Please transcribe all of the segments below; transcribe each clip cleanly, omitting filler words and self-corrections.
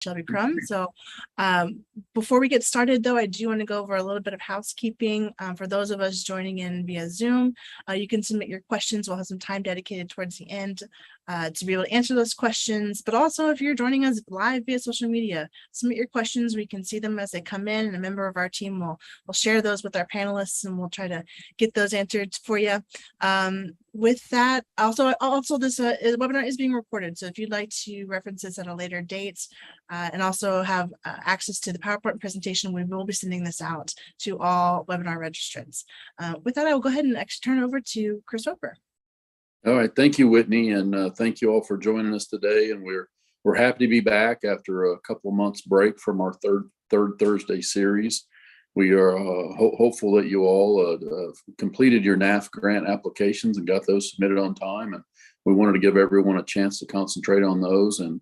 Shelby Crum. So before we get started, though, I do want to go over a little bit of housekeeping. For those of us joining in via Zoom, you can submit your questions. We'll have some time dedicated towards the end to be able to answer those questions. But also, if you're joining us live via social media, submit your questions. We can see them as they come in, and a member of our team will share those with our panelists, and we'll try to get those answered for you. With that, also this webinar is being recorded. So if you'd like to reference this at a later date and also have access to the PowerPoint presentation, we will be sending this out to all webinar registrants. With that, I will go ahead and actually turn it over to Chris Roper. All right, thank you, Whitney, and thank you all for joining us today. And we're happy to be back after a couple of months break from our third Thursday series. We are hopeful that you all completed your NAAF grant applications and got those submitted on time. And we wanted to give everyone a chance to concentrate on those and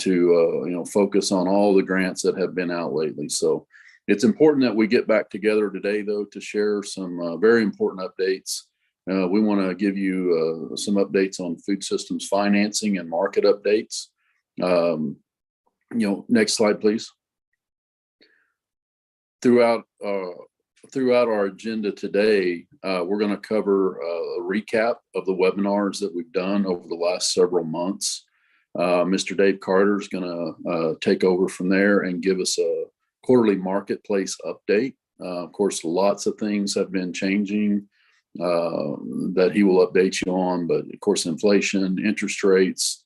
to focus on all the grants that have been out lately. So it's important that we get back together today, though, to share some very important updates. We want to give you some updates on food systems financing and market updates. Next slide, please. Throughout our agenda today, we're going to cover a recap of the webinars that we've done over the last several months. Mr. Dave Carter is going to take over from there and give us a quarterly marketplace update. Of course, lots of things have been changing that he will update you on, but of course, inflation, interest rates,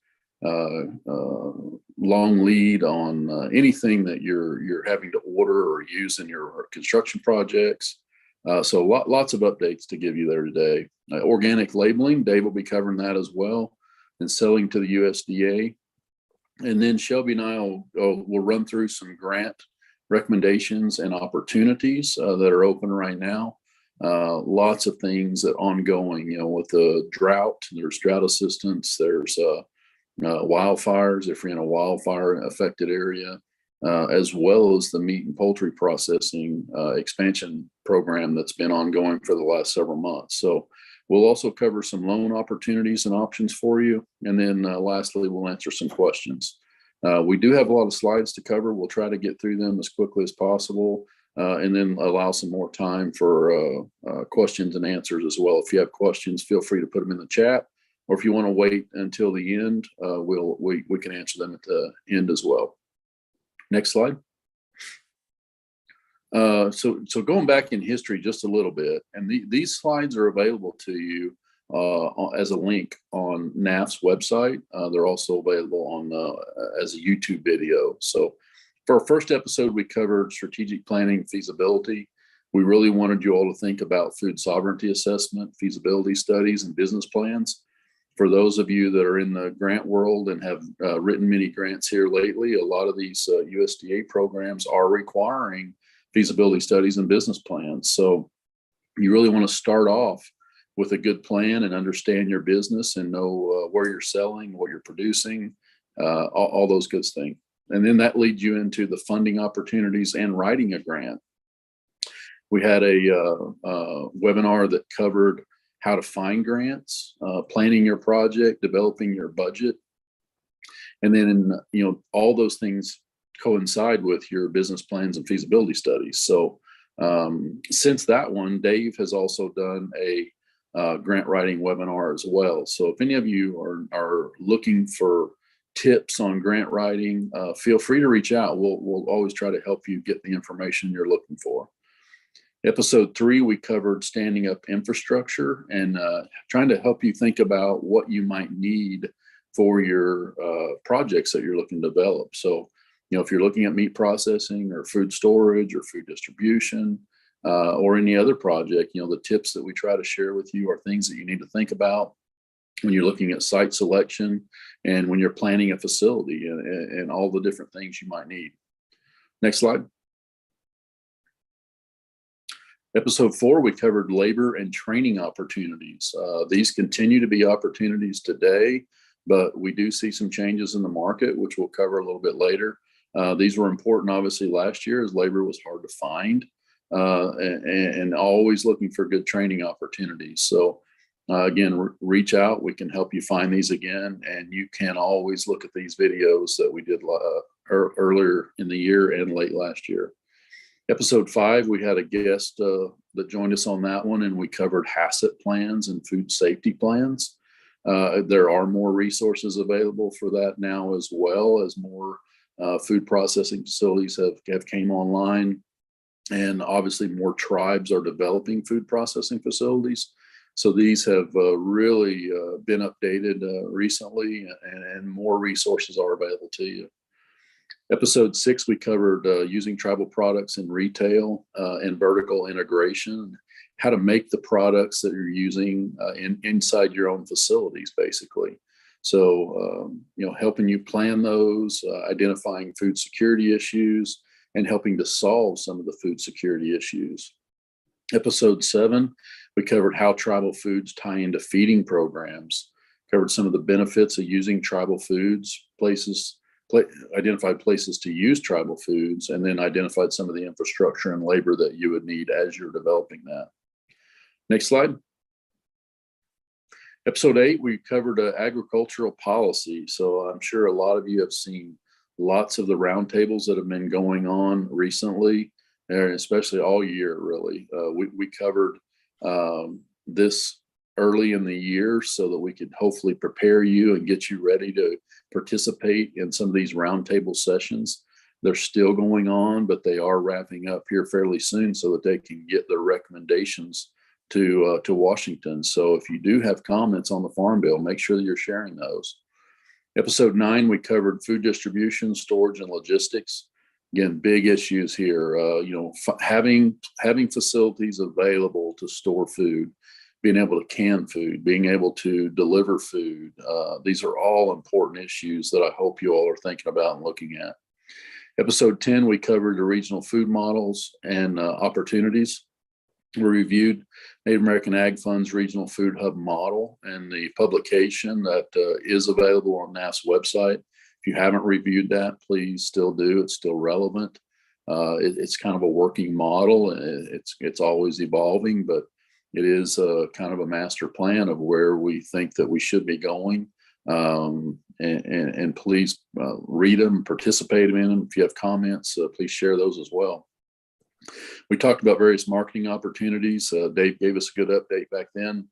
long lead on anything that you're having to order or use in your construction projects. So lots of updates to give you there today. Organic labeling, Dave will be covering that as well, and selling to the USDA. And then Shelby and I will run through some grant recommendations and opportunities that are open right now. Lots of things that ongoing, with the drought, there's drought assistance, there's wildfires if you're in a wildfire affected area, as well as the meat and poultry processing expansion program that's been ongoing for the last several months. So we'll also cover some loan opportunities and options for you. And then lastly, we'll answer some questions. We do have a lot of slides to cover. We'll try to get through them as quickly as possible, and then allow some more time for questions and answers as well. If you have questions, feel free to put them in the chat. Or if you want to wait until the end, we can answer them at the end as well. Next slide. So going back in history just a little bit, and these slides are available to you as a link on NAAF's website. They're also available on as a YouTube video. So for our first episode, we covered strategic planning feasibility. We really wanted you all to think about food sovereignty assessment, feasibility studies, and business plans. For those of you that are in the grant world and have written many grants here lately, a lot of these USDA programs are requiring feasibility studies and business plans. So you really want to start off with a good plan and understand your business and know where you're selling, what you're producing, all those good things. And then that leads you into the funding opportunities and writing a grant. We had a webinar that covered how to find grants, planning your project, developing your budget. And then, all those things coincide with your business plans and feasibility studies. So since that one, Dave has also done a grant writing webinar as well. So if any of you are looking for tips on grant writing, feel free to reach out. We'll always try to help you get the information you're looking for. Episode 3, we covered standing up infrastructure and trying to help you think about what you might need for your projects that you're looking to develop. So, if you're looking at meat processing or food storage or food distribution or any other project, the tips that we try to share with you are things that you need to think about when you're looking at site selection and when you're planning a facility and all the different things you might need. Next slide. Episode 4, we covered labor and training opportunities. These continue to be opportunities today, but we do see some changes in the market, which we'll cover a little bit later. These were important, obviously, last year as labor was hard to find and always looking for good training opportunities. So again, reach out. We can help you find these again, and you can always look at these videos that we did earlier in the year and late last year. Episode 5, we had a guest that joined us on that one, and we covered HACCP plans and food safety plans. There are more resources available for that now, as well as more food processing facilities have came online. And obviously more tribes are developing food processing facilities. So these have really been updated recently, and more resources are available to you. Episode 6, we covered using tribal products in retail and vertical integration, how to make the products that you're using inside your own facilities, basically. So, helping you plan those, identifying food security issues, and helping to solve some of the food security issues. Episode 7, we covered how tribal foods tie into feeding programs, covered some of the benefits of using tribal foods, identified places to use tribal foods, and then identified some of the infrastructure and labor that you would need as you're developing that. Next slide. Episode 8, we covered agricultural policy. So I'm sure a lot of you have seen lots of the roundtables that have been going on recently, and especially all year, really. We covered this early in the year so that we could hopefully prepare you and get you ready to participate in some of these roundtable sessions. They're still going on, but they are wrapping up here fairly soon so that they can get their recommendations to Washington. So if you do have comments on the Farm Bill, make sure that you're sharing those. Episode 9, we covered food distribution, storage, and logistics. Again, big issues here. Having facilities available to store food, being able to can food, being able to deliver food. These are all important issues that I hope you all are thinking about and looking at. Episode 10, we covered the regional food models and opportunities. We reviewed Native American Ag Fund's Regional Food Hub model and the publication that is available on NAAF's website. If you haven't reviewed that, please still do. It's still relevant. It's kind of a working model. It's always evolving, but it is kind of a master plan of where we think that we should be going. And please read them, participate in them. If you have comments, please share those as well. We talked about various marketing opportunities. Dave gave us a good update back then.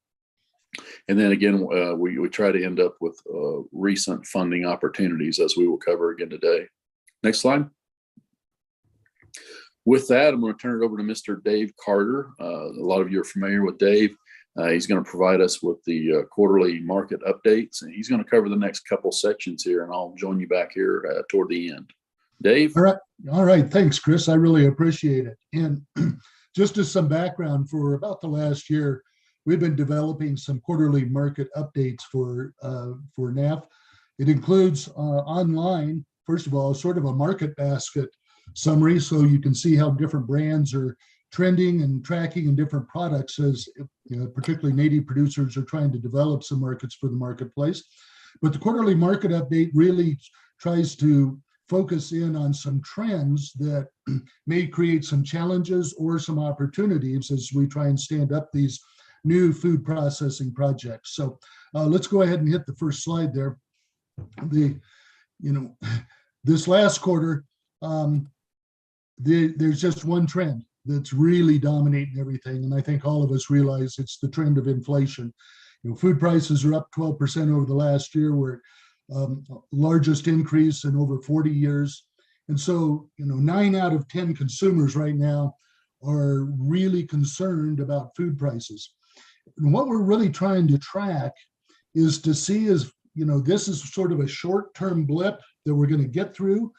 And then again, we try to end up with recent funding opportunities, as we will cover again today. Next slide. With that, I'm going to turn it over to Mr. Dave Carter. A lot of you are familiar with Dave. He's going to provide us with the quarterly market updates, and he's going to cover the next couple sections here, and I'll join you back here toward the end. Dave? All right. Thanks, Chris. I really appreciate it. And just as some background, for about the last year, we've been developing some quarterly market updates for NAAF. It includes online, first of all, sort of a market basket summary, so you can see how different brands are trending and tracking in different products, as particularly native producers are trying to develop some markets for the marketplace. But the quarterly market update really tries to focus in on some trends that may create some challenges or some opportunities as we try and stand up these new food processing projects. So let's go ahead and hit the first slide there. This last quarter, there's just one trend that's really dominating everything, and I think all of us realize it's the trend of inflation. Food prices are up 12% over the last year. We're largest increase in over 40 years. And so, 9 out of 10 consumers right now are really concerned about food prices. And what we're really trying to track is to see is, this is sort of a short-term blip that we're going to get through,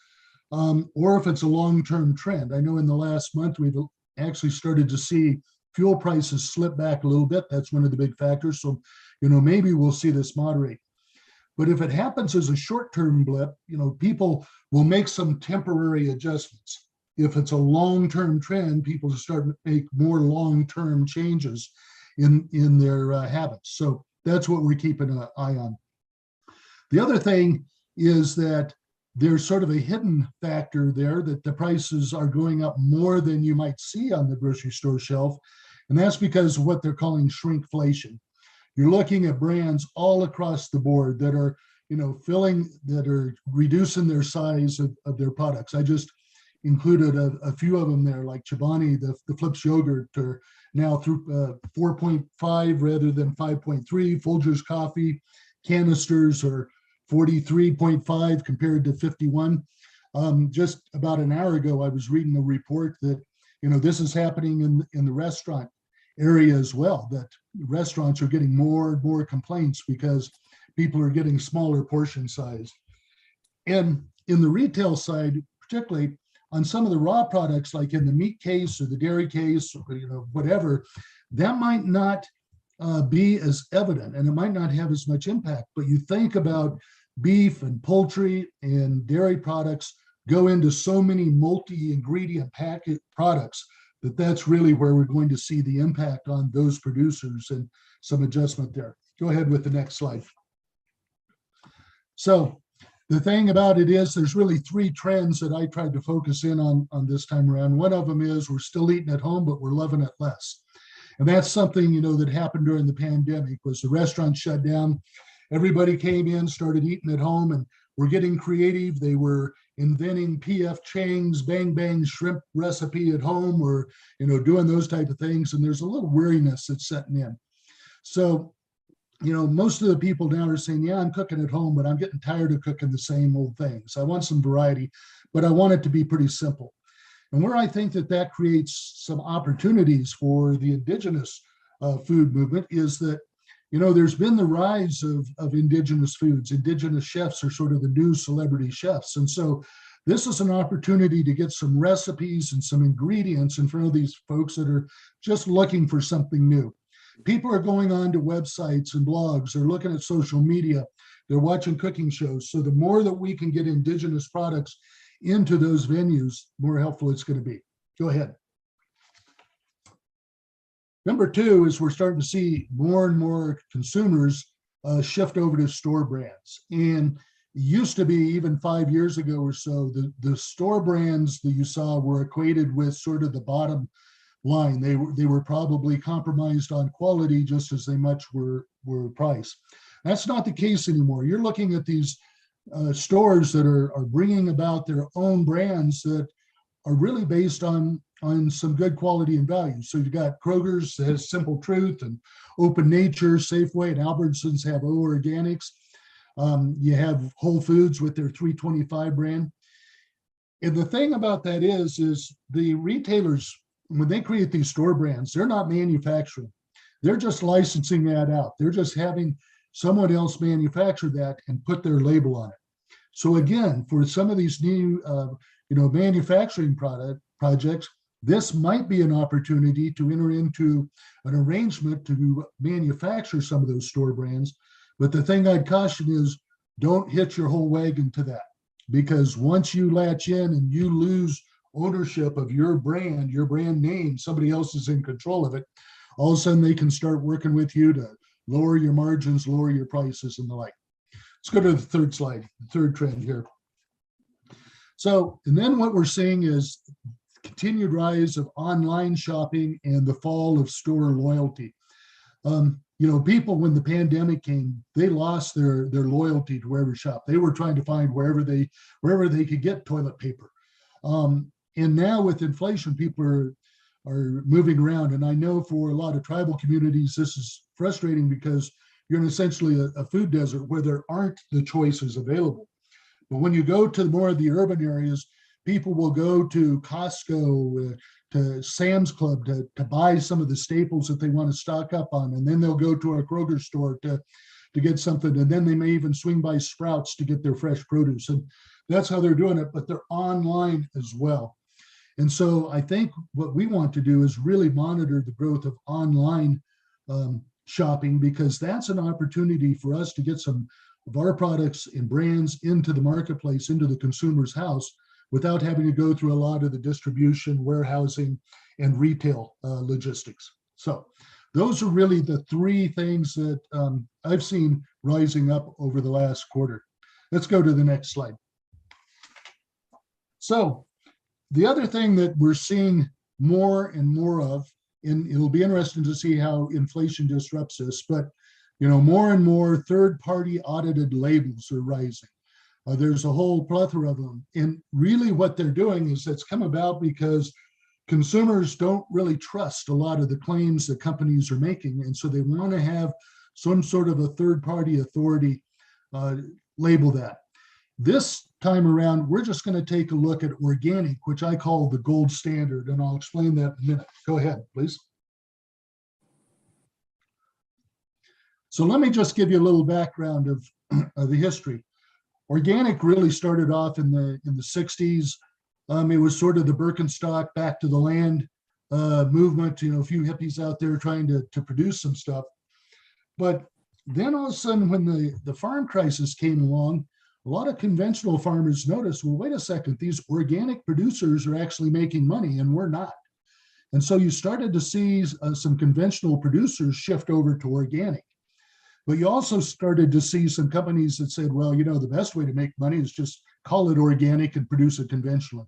or if it's a long-term trend. I know in the last month, we've actually started to see fuel prices slip back a little bit. That's one of the big factors. So, maybe we'll see this moderate. But if it happens as a short-term blip, people will make some temporary adjustments. If it's a long-term trend, people start to make more long-term changes in their habits. So that's what we're keeping an eye on. The other thing is that there's sort of a hidden factor there, that the prices are going up more than you might see on the grocery store shelf. And that's because of what they're calling shrinkflation. You're looking at brands all across the board that are, that are reducing their size of their products. I just included a few of them there, like Chobani, the Flips yogurt, are now through 4.5 rather than 5.3. Folgers coffee canisters are 43.5 compared to 51. Just about an hour ago, I was reading a report that, this is happening in the restaurant area as well, that restaurants are getting more and more complaints because people are getting smaller portion size. And in the retail side, particularly on some of the raw products, like in the meat case or the dairy case, or, whatever, that might not be as evident and it might not have as much impact. But you think about beef and poultry and dairy products go into so many multi-ingredient packet products that's really where we're going to see the impact on those producers and some adjustment there. Go ahead with the next slide. So the thing about it is there's really three trends that I tried to focus in on this time around. One of them is we're still eating at home, but we're loving it less. And that's something, that happened during the pandemic, was the restaurants shut down. Everybody came in, started eating at home, and were getting creative. They were inventing P.F. Chang's Bang Bang shrimp recipe at home, or, doing those type of things. And there's a little weariness that's setting in. So, most of the people now are saying, yeah, I'm cooking at home, but I'm getting tired of cooking the same old things. I want some variety, but I want it to be pretty simple. And where I think that creates some opportunities for the indigenous food movement is that, there's been the rise of indigenous foods. Indigenous chefs are sort of the new celebrity chefs. And so this is an opportunity to get some recipes and some ingredients in front of these folks that are just looking for something new. People are going on to websites and blogs, they're looking at social media, they're watching cooking shows. So the more that we can get indigenous products into those venues, more helpful it's going to be. Go ahead. Number two is we're starting to see more and more consumers shift over to store brands. And it used to be, even 5 years ago or so, the store brands that you saw were equated with sort of the bottom line. They were probably compromised on quality just as they much were price. That's not the case anymore. You're looking at these stores that are bringing about their own brands that are really based on some good quality and value. So you got Kroger's that has Simple Truth, and Open Nature, Safeway, and Albertsons have O Organics. You have Whole Foods with their 325 brand. And the thing about that is the retailers, when they create these store brands, they're not manufacturing. They're just licensing that out. They're just having someone else manufacture that and put their label on it. So again, for some of these new, manufacturing projects, this might be an opportunity to enter into an arrangement to manufacture some of those store brands. But the thing I'd caution is don't hitch your whole wagon to that, because once you latch in and you lose ownership of your brand name, somebody else is in control of it, all of a sudden they can start working with you to lower your margins, lower your prices and the like. Let's go to the third slide, the third trend here. So, and then what we're seeing is continued rise of online shopping and the fall of store loyalty. People, when the pandemic came, they lost their loyalty to wherever shop. They were trying to find wherever they could get toilet paper. And now with inflation, people are moving around. And I know for a lot of tribal communities, this is frustrating because you're in essentially a food desert where there aren't the choices available. But when you go to more of the urban areas, people will go to Costco, to Sam's Club to buy some of the staples that they want to stock up on. And then they'll go to a Kroger store to get something. And then they may even swing by Sprouts to get their fresh produce. And that's how they're doing it, but they're online as well. And so I think what we want to do is really monitor the growth of online shopping, because that's an opportunity for us to get some of our products and brands into the marketplace, into the consumer's house, without having to go through a lot of the distribution, warehousing, and retail logistics. So those are really the three things that I've seen rising up over the last quarter. Let's go to the next slide. So the other thing that we're seeing more and more of, and it'll be interesting to see how inflation disrupts this, but More and more third-party audited labels are rising. There's a whole plethora of them. And really what they're doing is that's come about because consumers don't really trust a lot of the claims that companies are making. And so they want to have some sort of a third-party authority label that. This time around, we're just going to take a look at organic, which I call the gold standard, and I'll explain that in a minute. Go ahead, please. So let me just give you a little background of the history. Organic really started off in the 60s. It was sort of the Birkenstock back to the land movement, a few hippies out there trying to produce some stuff. But then all of a sudden, when the farm crisis came along, a lot of conventional farmers noticed, well, wait a second, these organic producers are actually making money and we're not. And so you started to see some conventional producers shift over to organic. But you also started to see some companies that said, well, the best way to make money is just call it organic and produce it conventionally.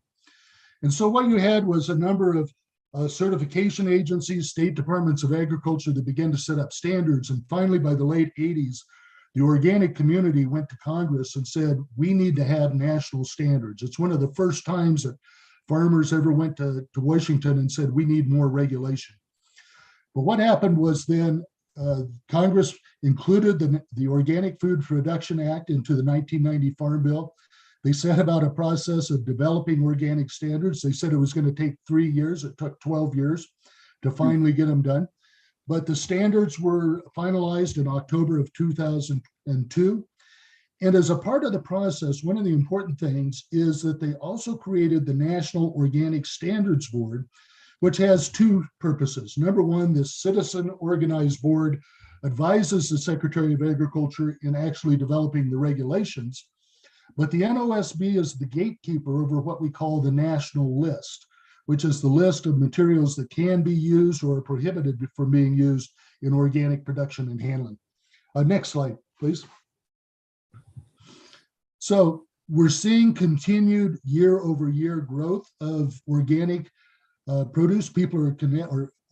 And so what you had was a number of certification agencies, state departments of agriculture that began to set up standards. And finally, by the late 80s, the organic community went to Congress and said, we need to have national standards. It's one of the first times that farmers ever went to Washington and said, we need more regulation. But what happened was then Congress included the Organic Food Production Act into the 1990 Farm Bill. They set about a process of developing organic standards. They said it was going to take 3 years. It took 12 years to finally get them done. But the standards were finalized in October of 2002. And as a part of the process, one of the important things is that they also created the National Organic Standards Board, which has two purposes. Number one, this citizen organized board advises the Secretary of Agriculture in actually developing the regulations. But the NOSB is the gatekeeper over what we call the national list, which is the list of materials that can be used or are prohibited from being used in organic production and handling. Next slide, please. So we're seeing continued year-over-year growth of organic produce. People are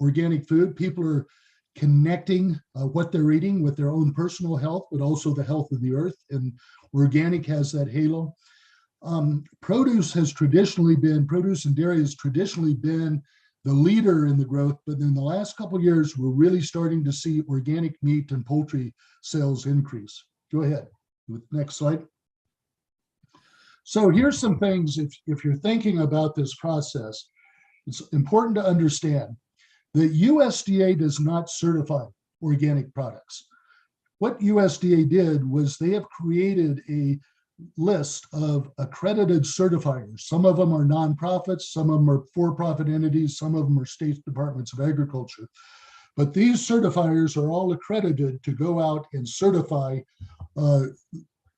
organic food. People are connecting what they're eating with their own personal health, but also the health of the earth. And organic has that halo. Produce and dairy has traditionally been the leader in the growth, but in the last couple of years, we're really starting to see organic meat and poultry sales increase. Go ahead with next slide. So here's some things, if you're thinking about this process, it's important to understand that USDA does not certify organic products. What USDA did was they have created a list of accredited certifiers. Some of them are nonprofits, some of them are for-profit entities, some of them are state departments of agriculture. But these certifiers are all accredited to go out and certify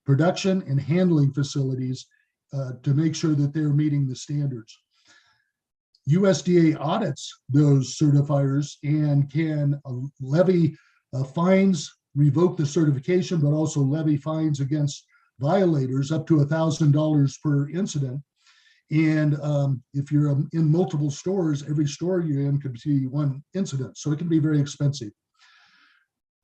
production and handling facilities to make sure that they're meeting the standards. USDA audits those certifiers and can levy fines, revoke the certification, but also levy fines against violators up to $1,000 per incident. And if you're in multiple stores, every store you're in could see one incident. So it can be very expensive.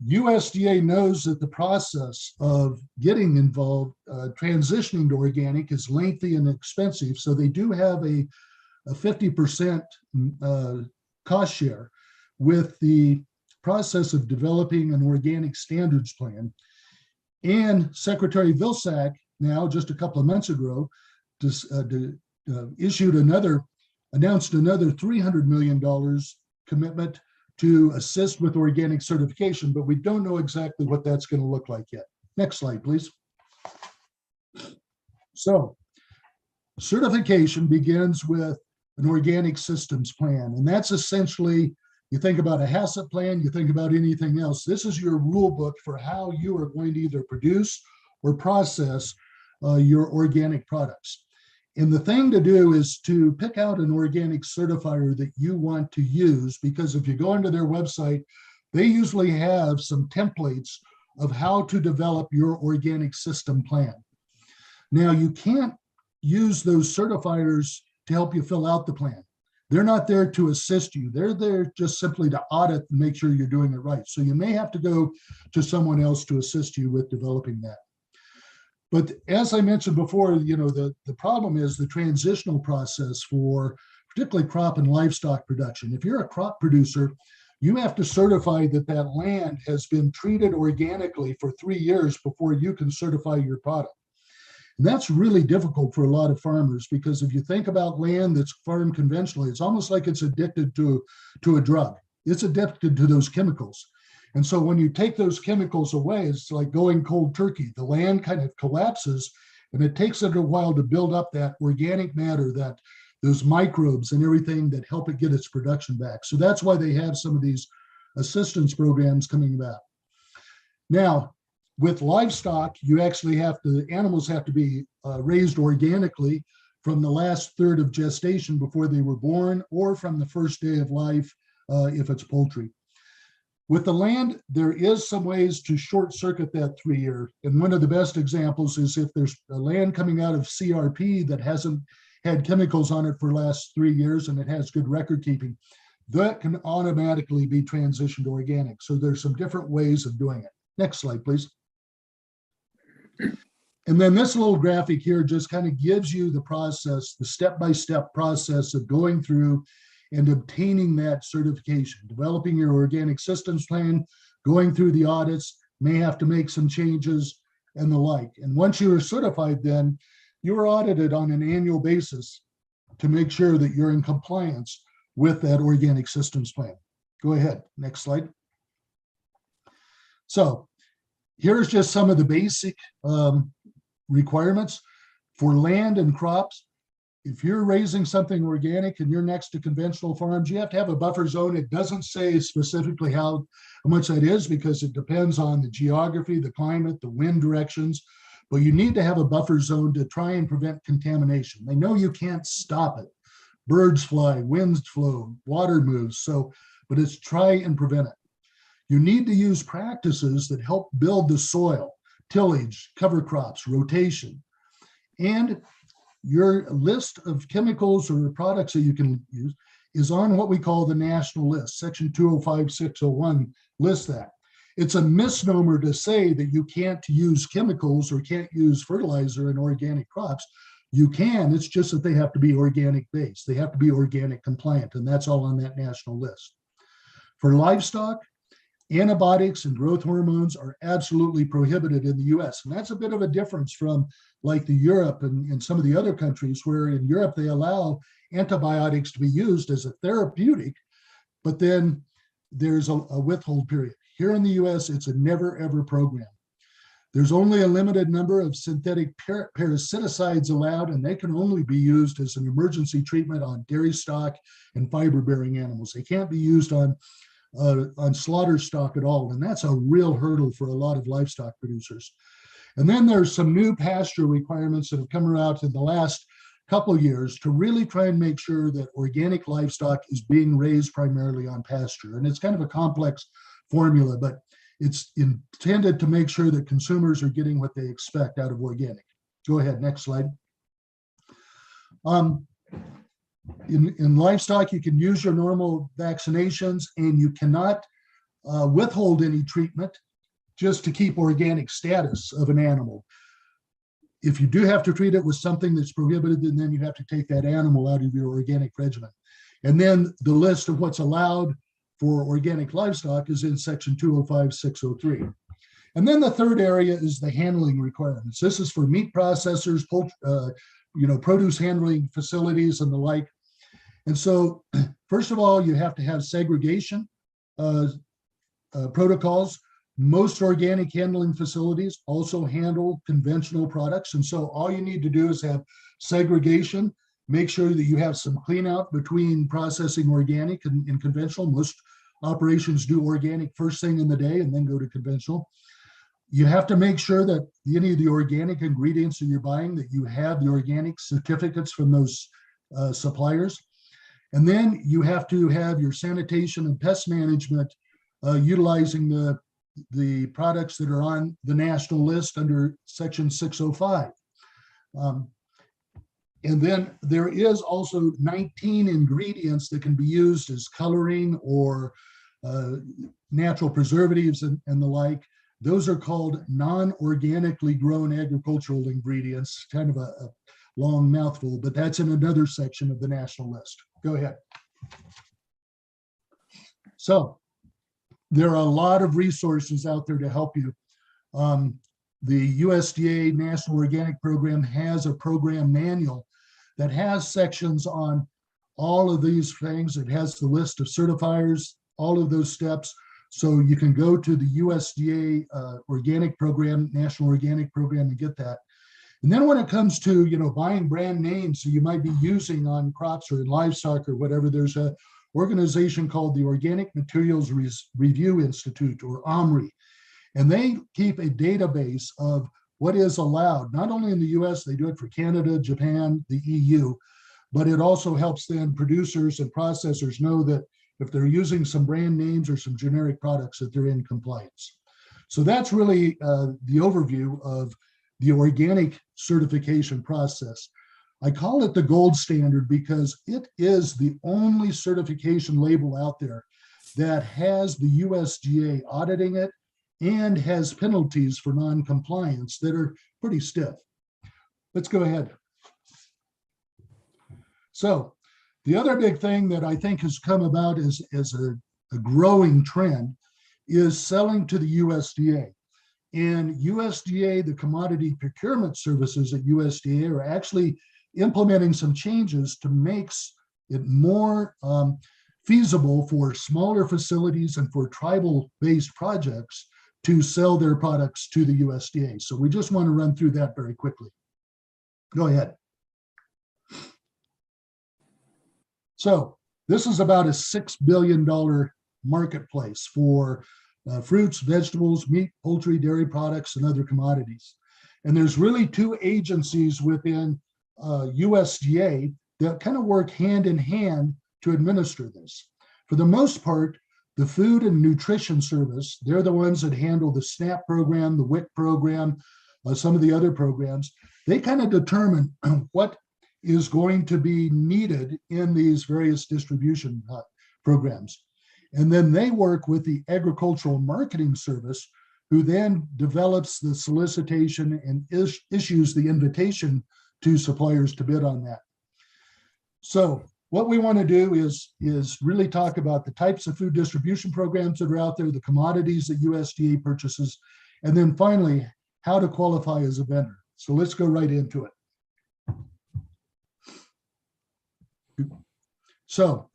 USDA knows that the process of getting involved, transitioning to organic is lengthy and expensive. So they do have a 50% cost share with the process of developing an organic standards plan. And Secretary Vilsack now, just a couple of months ago, announced another $300 million commitment to assist with organic certification, but we don't know exactly what that's going to look like yet. Next slide, please. So certification begins with an organic systems plan, and that's essentially, you think about a HACCP plan, you think about anything else. This is your rule book for how you are going to either produce or process your organic products. And the thing to do is to pick out an organic certifier that you want to use, because if you go into their website, they usually have some templates of how to develop your organic system plan. Now, you can't use those certifiers to help you fill out the plan. They're not there to assist you. They're there just simply to audit and make sure you're doing it right. So you may have to go to someone else to assist you with developing that. But as I mentioned before, the problem is the transitional process for particularly crop and livestock production. If you're a crop producer, you have to certify that that land has been treated organically for 3 years before you can certify your product. And that's really difficult for a lot of farmers, because if you think about land that's farmed conventionally, it's almost like it's addicted to a drug. It's addicted to those chemicals. And so when you take those chemicals away, it's like going cold turkey. The land kind of collapses, and it takes it a while to build up that organic matter, that those microbes and everything that help it get its production back. So that's why they have some of these assistance programs coming back. Now, with livestock, you actually animals have to be raised organically from the last third of gestation before they were born, or from the first day of life if it's poultry. With the land, there is some ways to short circuit that 3 year. And one of the best examples is if there's a land coming out of CRP that hasn't had chemicals on it for the last 3 years and it has good record keeping, that can automatically be transitioned to organic. So there's some different ways of doing it. Next slide, please. And then this little graphic here just kind of gives you the process, the step-by-step process of going through and obtaining that certification, developing your organic systems plan, going through the audits, may have to make some changes and the like. And once you are certified, then you are audited on an annual basis to make sure that you're in compliance with that organic systems plan. Go ahead, next slide. So here's just some of the basic requirements for land and crops. If you're raising something organic and you're next to conventional farms, you have to have a buffer zone. It doesn't say specifically how much that is, because it depends on the geography, the climate, the wind directions, but you need to have a buffer zone to try and prevent contamination. They know you can't stop it. Birds fly, winds flow, water moves, but it's try and prevent it. You need to use practices that help build the soil, tillage, cover crops, rotation, and your list of chemicals or products that you can use is on what we call the national list. Section 205-601 lists that. It's a misnomer to say that you can't use chemicals or can't use fertilizer in organic crops. You can, it's just that they have to be organic based. They have to be organic compliant, and that's all on that national list. For livestock, antibiotics and growth hormones are absolutely prohibited in the US. And that's a bit of a difference from like the Europe and some of the other countries, where in Europe they allow antibiotics to be used as a therapeutic, but then there's a withhold period. Here in the US, it's a never ever program. There's only a limited number of synthetic parasiticides allowed, and they can only be used as an emergency treatment on dairy stock and fiber-bearing animals. They can't be used on slaughter stock at all. And that's a real hurdle for a lot of livestock producers. And then there's some new pasture requirements that have come around in the last couple of years to really try and make sure that organic livestock is being raised primarily on pasture. And it's kind of a complex formula, but it's intended to make sure that consumers are getting what they expect out of organic. Go ahead, next slide. In livestock, you can use your normal vaccinations, and you cannot withhold any treatment just to keep organic status of an animal. If you do have to treat it with something that's prohibited, then you have to take that animal out of your organic regimen. And then the list of what's allowed for organic livestock is in section 205-603. And then the third area is the handling requirements. This is for meat processors, produce handling facilities and the like. And so, first of all, you have to have segregation protocols. Most organic handling facilities also handle conventional products. And so all you need to do is have segregation, make sure that you have some clean out between processing organic and conventional. Most operations do organic first thing in the day and then go to conventional. You have to make sure that any of the organic ingredients that you're buying, that you have the organic certificates from those suppliers. And then you have to have your sanitation and pest management utilizing the products that are on the national list under section 605. And then there is also 19 ingredients that can be used as coloring or natural preservatives and the like. Those are called non-organically grown agricultural ingredients, kind of a long mouthful, but that's in another section of the national list. Go ahead. So there are a lot of resources out there to help you. The USDA National Organic Program has a program manual that has sections on all of these things. It has the list of certifiers, all of those steps. So you can go to the USDA Organic Program, National Organic Program, and get that. And then when it comes to, buying brand names that you might be using on crops or in livestock or whatever, there's a organization called the Organic Materials Review Institute, or OMRI. And they keep a database of what is allowed, not only in the US, they do it for Canada, Japan, the EU, but it also helps then producers and processors know that if they're using some brand names or some generic products, that they're in compliance. So that's really the overview of the organic certification process. I call it the gold standard because it is the only certification label out there that has the USDA auditing it and has penalties for non-compliance that are pretty stiff. Let's go ahead. So the other big thing that I think has come about as a growing trend is selling to the USDA. And USDA, the commodity procurement services at USDA, are actually implementing some changes to make it more feasible for smaller facilities and for tribal-based projects to sell their products to the USDA. So we just want to run through that very quickly. Go ahead. So this is about a $6 billion marketplace for fruits, vegetables, meat, poultry, dairy products, and other commodities. And there's really two agencies within USDA that kind of work hand in hand to administer this. For the most part, the Food and Nutrition Service, they're the ones that handle the SNAP program, the WIC program, some of the other programs. They kind of determine what is going to be needed in these various distribution programs. And then they work with the Agricultural Marketing Service, who then develops the solicitation and issues the invitation to suppliers to bid on that. So what we want to do is really talk about the types of food distribution programs that are out there, the commodities that USDA purchases, and then finally, how to qualify as a vendor. So let's go right into it. So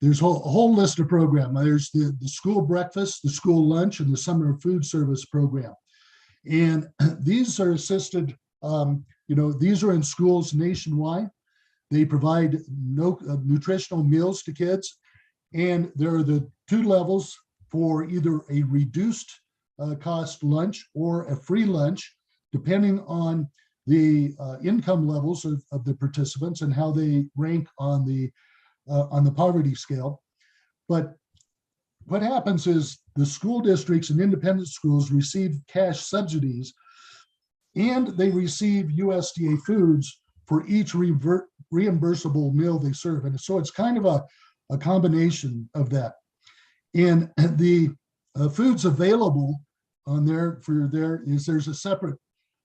there's a whole list of programs. There's the school breakfast, the school lunch, and the summer food service program. And these are assisted, these are in schools nationwide. They provide nutritional meals to kids. And there are the two levels for either a reduced cost lunch or a free lunch, depending on the income levels of the participants and how they rank on the poverty scale. But what happens is the school districts and independent schools receive cash subsidies, and they receive USDA foods for each reimbursable meal they serve. And so it's kind of a combination of that. And the foods available on there's a separate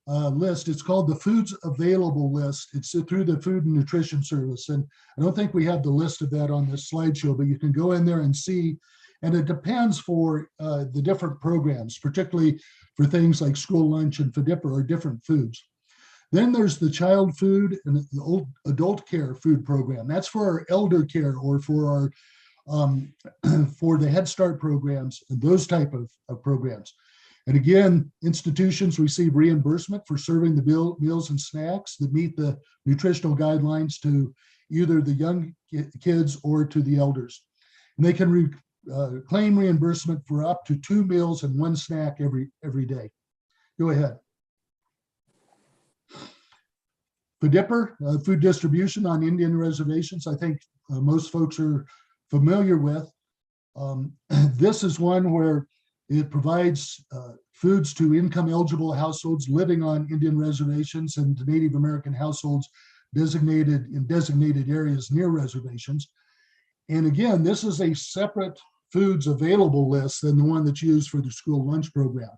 list. It's called the Foods Available List. It's through the Food and Nutrition Service. And I don't think we have the list of that on this slideshow, but you can go in there and see. And it depends for the different programs, particularly for things like school lunch and FDIPA or different foods. Then there's the child food and the adult care food program. That's for our elder care or for our for the Head Start programs and those type of programs. And again, institutions receive reimbursement for serving the meals and snacks that meet the nutritional guidelines to either the young kids or to the elders. And they can claim reimbursement for up to 2 meals and 1 snack every day. Go ahead. FDIPA, food distribution on Indian reservations, I think most folks are familiar with. This is one where it provides foods to income eligible households living on Indian reservations and to Native American households in designated areas near reservations. And again, this is a separate foods available list than the one that's used for the school lunch program.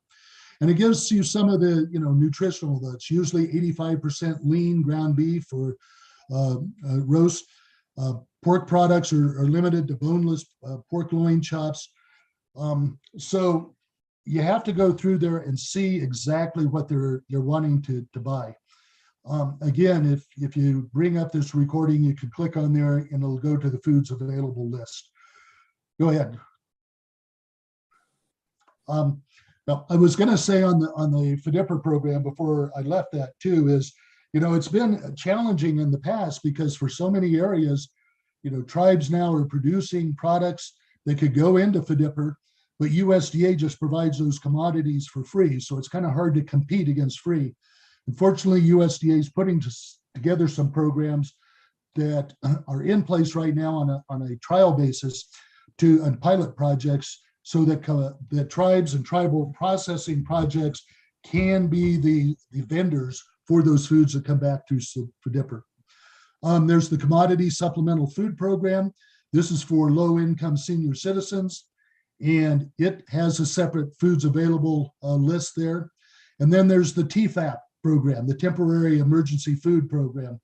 And it gives you some of the nutritional that's usually 85% lean ground beef or roast. Pork products are limited to boneless pork loin chops. So you have to go through there and see exactly what they're wanting to buy. Again, if you bring up this recording, you can click on there and it'll go to the foods available list. Go ahead. Now, I was going to say on the FDIPR program before I left that too is, it's been challenging in the past because for so many areas, tribes now are producing products that could go into FDIPR, but USDA just provides those commodities for free. So it's kind of hard to compete against free. Unfortunately, USDA is putting together some programs that are in place right now on a trial basis on pilot projects so that tribes and tribal processing projects can be the vendors for those foods that come back through FDIPR. There's the Commodity Supplemental Food Program. This is for low-income senior citizens, and it has a separate foods available list there. And then there's the TFAP program, the Temporary Emergency Food Program.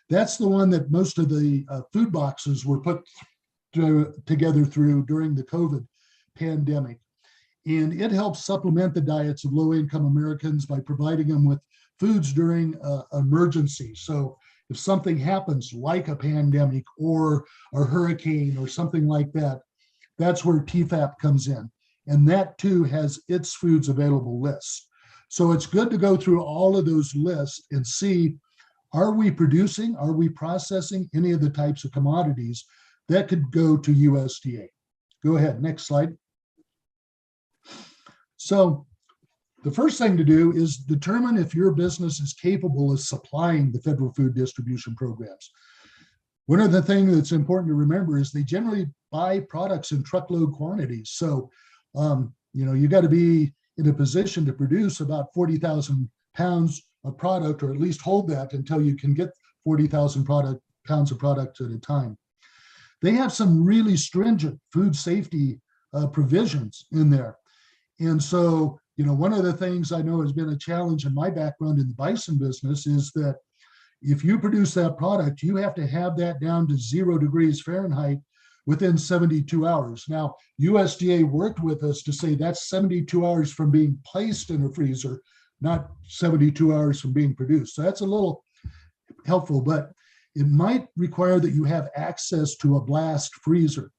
That's the one that most of the food boxes were put together through during the COVID pandemic. And it helps supplement the diets of low-income Americans by providing them with foods during emergency. So if something happens like a pandemic or a hurricane or something like that, that's where TFAP comes in. And that too has its foods available lists. So it's good to go through all of those lists and see, are we producing, are we processing any of the types of commodities that could go to USDA? Go ahead, next slide. So the first thing to do is determine if your business is capable of supplying the federal food distribution programs. One of the things that's important to remember is they generally buy products in truckload quantities. So, you got to be in a position to produce about 40,000 pounds of product, or at least hold that until you can get 40,000 pounds of product at a time. They have some really stringent food safety provisions in there. And so, one of the things I know has been a challenge in my background in the bison business is that if you produce that product, you have to have that down to 0 degrees Fahrenheit within 72 hours. Now, USDA worked with us to say that's 72 hours from being placed in a freezer, not 72 hours from being produced. So that's a little helpful, but it might require that you have access to a blast freezer,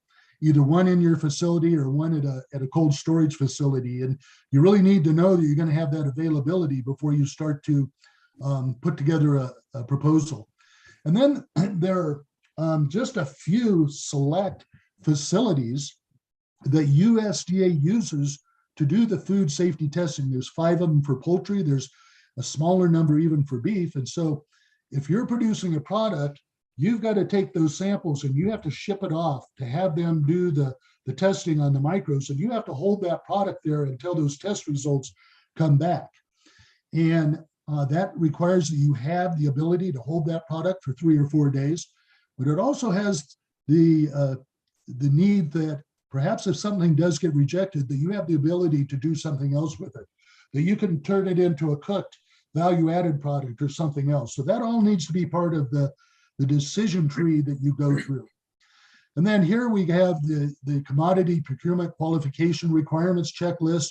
either one in your facility or one at a cold storage facility. And you really need to know that you're going to have that availability before you start to put together a proposal. And then there are just a few select facilities that USDA uses to do the food safety testing. There's 5 of them for poultry. There's a smaller number even for beef. And so if you're producing a product, you've got to take those samples and you have to ship it off to have them do the testing on the micros. And you have to hold that product there until those test results come back. And that requires that you have the ability to hold that product for 3 or 4 days. But it also has the need that perhaps if something does get rejected, that you have the ability to do something else with it, that you can turn it into a cooked value-added product or something else. So that all needs to be part of the decision tree that you go through. And then here we have the commodity procurement qualification requirements checklist.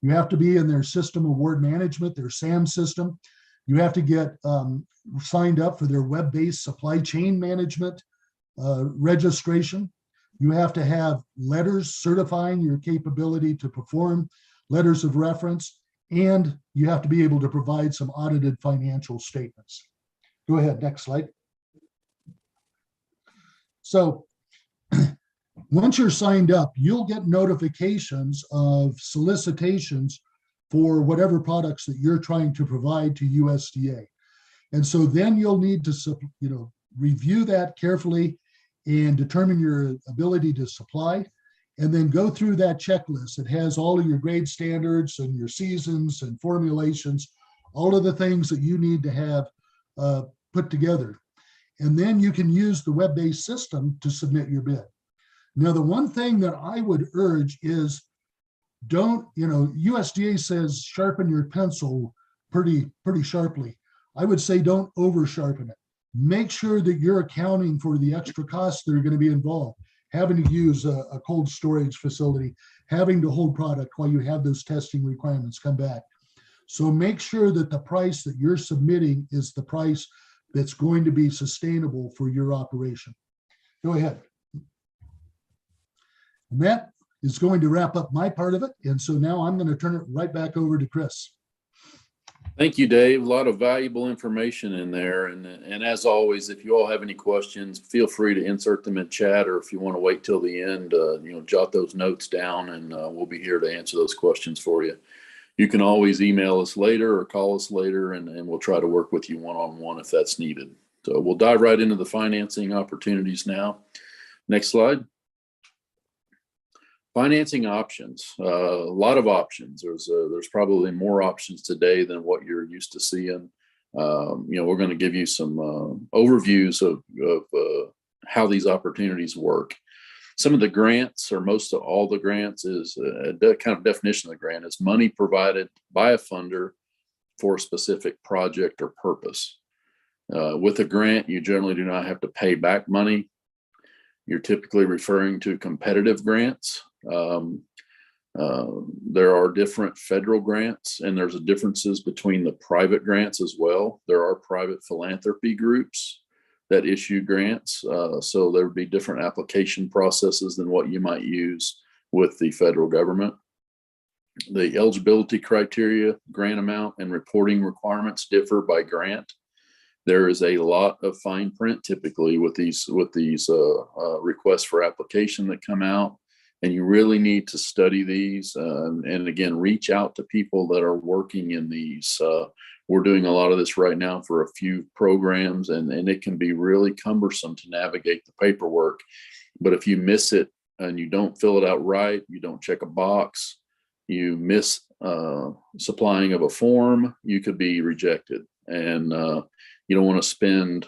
You have to be in their system award management, their SAM system. You have to get signed up for their web-based supply chain management registration. You have to have letters certifying your capability to perform, letters of reference, and you have to be able to provide some audited financial statements. Go ahead, next slide. So once you're signed up, you'll get notifications of solicitations for whatever products that you're trying to provide to USDA. And so then you'll need to, review that carefully and determine your ability to supply, and then go through that checklist. It has all of your grade standards and your seasons and formulations, all of the things that you need to have put together. and then you can use the web-based system to submit your bid. Now, the one thing that I would urge is don't, USDA says sharpen your pencil pretty sharply. I would say don't over sharpen it. Make sure that you're accounting for the extra costs that are going to be involved. Having to use a cold storage facility, having to hold product while you have those testing requirements come back. So make sure that the price that you're submitting is the price that's going to be sustainable for your operation. Go ahead. And that is going to wrap up my part of it. And so now I'm going to turn it right back over to Chris. Thank you, Dave. A lot of valuable information in there. And as always, if you all have any questions, feel free to insert them in chat, or if you want to wait till the end, jot those notes down, and we'll be here to answer those questions for you. You can always email us later or call us later, and we'll try to work with you one-on-one if that's needed. So we'll dive right into the financing opportunities now. Next slide. Financing options, a lot of options. There's probably more options today than what you're used to seeing. We're going to give you some overviews of how these opportunities work. Some of the grants, or most of all the grants, is kind of definition of the grant is money provided by a funder for a specific project or purpose. With a grant, you generally do not have to pay back money. You're typically referring to competitive grants. There are different federal grants, and there's differences between the private grants as well. There are private philanthropy groups that issue grants. So there would be different application processes than what you might use with the federal government. The eligibility criteria, grant amount, and reporting requirements differ by grant. There is a lot of fine print typically with these requests for application that come out, and you really need to study these and again, reach out to people that are working in these. We're doing a lot of this right now for a few programs, and it can be really cumbersome to navigate the paperwork. But if you miss it and you don't fill it out right, you don't check a box, you miss supplying of a form, you could be rejected. And you don't want to spend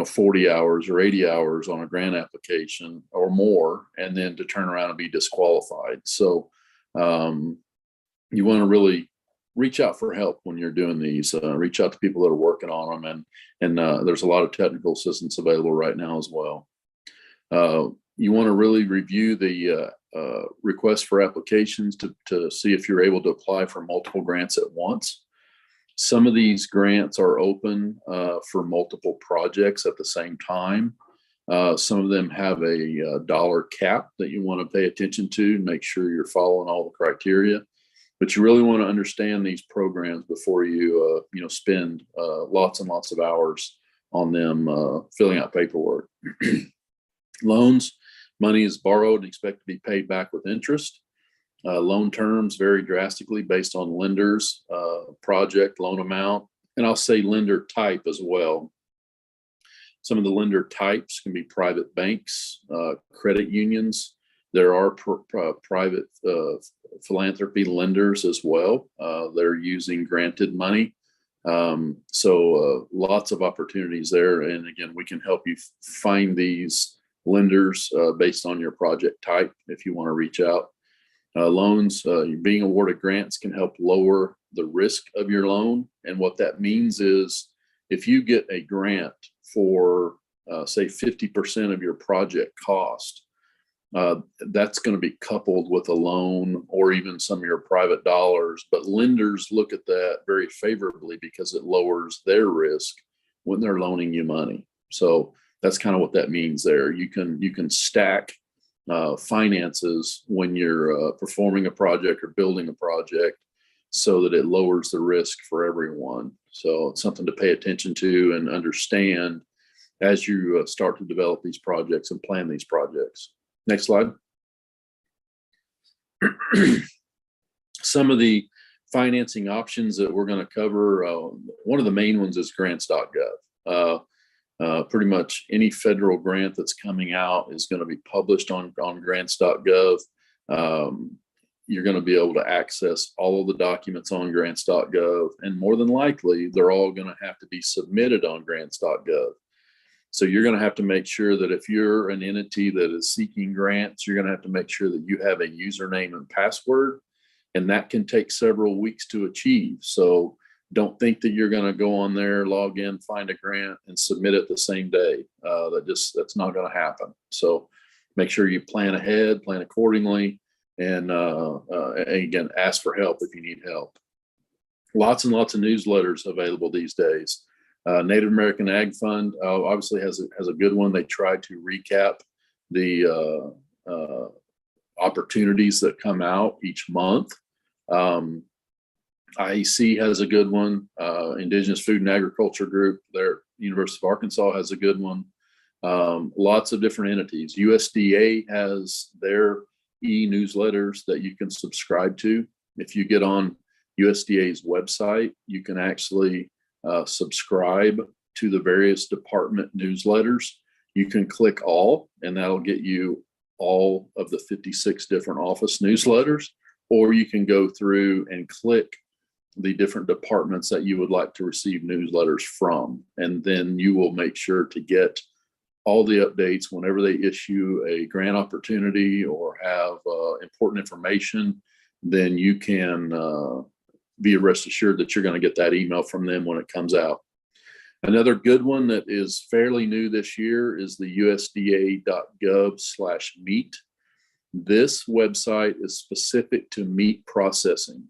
40 hours or 80 hours on a grant application or more, and then to turn around and be disqualified. So you want to really reach out for help when you're doing these. Reach out to people that are working on them, and there's a lot of technical assistance available right now as well. You want to really review the request for applications to see if you're able to apply for multiple grants at once. Some of these grants are open for multiple projects at the same time. Some of them have a dollar cap that you want to pay attention to and make sure you're following all the criteria. But you really want to understand these programs before you spend lots and lots of hours on them filling out paperwork. Loans, money is borrowed and expected to be paid back with interest. Loan terms vary drastically based on lenders, project, loan amount, and I'll say lender type as well. Some of the lender types can be private banks, credit unions. There are private philanthropy lenders as well. They're using granted money. So lots of opportunities there. And again, we can help you find these lenders based on your project type if you want to reach out. Loans, being awarded grants can help lower the risk of your loan. And what that means is if you get a grant for, say, 50% of your project cost, that's going to be coupled with a loan or even some of your private dollars. But lenders look at that very favorably because it lowers their risk when they're loaning you money. So that's kind of what that means there. You can stack finances when you're performing a project or building a project so that it lowers the risk for everyone. So it's something to pay attention to and understand as you start to develop these projects and plan these projects. Next slide. Some of the financing options that we're going to cover, one of the main ones is grants.gov. Pretty much any federal grant that's coming out is going to be published on grants.gov. You're going to be able to access all of the documents on grants.gov, and more than likely, they're all going to have to be submitted on grants.gov. So you're going to have to make sure that if you're an entity that is seeking grants, you're going to have to make sure that you have a username and password, and that can take several weeks to achieve. So don't think that you're going to go on there, log in, find a grant, and submit it the same day. That's not going to happen. So make sure you plan ahead, plan accordingly, and again, ask for help if you need help. Lots and lots of newsletters available these days. Native American Ag Fund obviously has a good one. They try to recap the opportunities that come out each month. IEC has a good one. Indigenous Food and Agriculture Group, their University of Arkansas has a good one. Lots of different entities. USDA has their e-newsletters that you can subscribe to. If you get on USDA's website, you can actually subscribe to the various department newsletters. You can click all, and that'll get you all of the 56 different office newsletters, or you can go through and click the different departments that you would like to receive newsletters from. And then you will make sure to get all the updates whenever they issue a grant opportunity or have important information. Then you can be rest assured that you're going to get that email from them when it comes out. Another good one that is fairly new this year is the USDA.gov/meat. This website is specific to meat processing.